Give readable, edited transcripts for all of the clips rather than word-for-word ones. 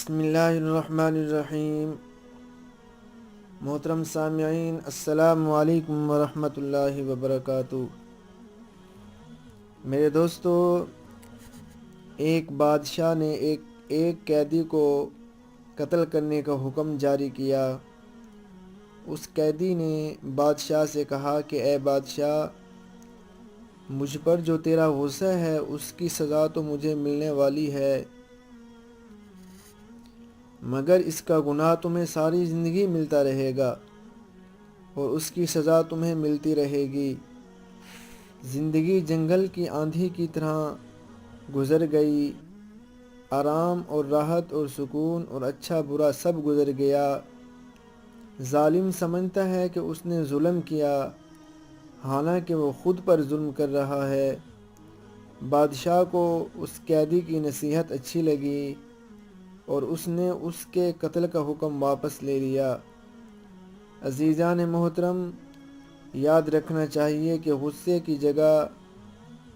بسم اللہ الرحمن الرحیم۔ محترم سامعین، السلام علیکم ورحمۃ اللہ وبرکاتہ۔ میرے دوستو، ایک بادشاہ نے ایک قیدی کو قتل کرنے کا حکم جاری کیا۔ اس قیدی نے بادشاہ سے کہا کہ اے بادشاہ، مجھ پر جو تیرا غصہ ہے اس کی سزا تو مجھے ملنے والی ہے، مگر اس کا گناہ تمہیں ساری زندگی ملتا رہے گا اور اس کی سزا تمہیں ملتی رہے گی۔ زندگی جنگل کی آندھی کی طرح گزر گئی، آرام اور راحت اور سکون اور اچھا برا سب گزر گیا۔ ظالم سمجھتا ہے کہ اس نے ظلم کیا، حالانکہ وہ خود پر ظلم کر رہا ہے۔ بادشاہ کو اس قیدی کی نصیحت اچھی لگی اور اس نے اس کے قتل کا حکم واپس لے لیا۔ عزیزان محترم، یاد رکھنا چاہیے کہ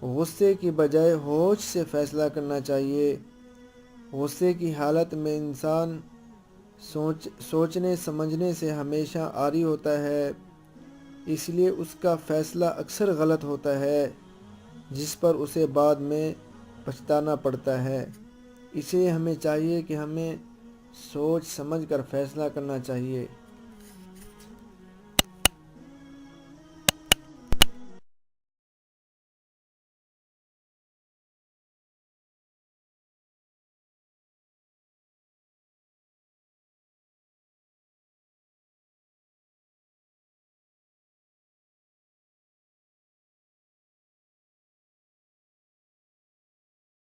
غصے کی بجائے ہوش سے فیصلہ کرنا چاہیے۔ غصے کی حالت میں انسان سوچنے سمجھنے سے ہمیشہ عاری ہوتا ہے، اس لیے اس کا فیصلہ اکثر غلط ہوتا ہے، جس پر اسے بعد میں پچھتانا پڑتا ہے۔ اس لیے ہمیں چاہیے کہ ہمیں سوچ سمجھ کر فیصلہ کرنا چاہیے۔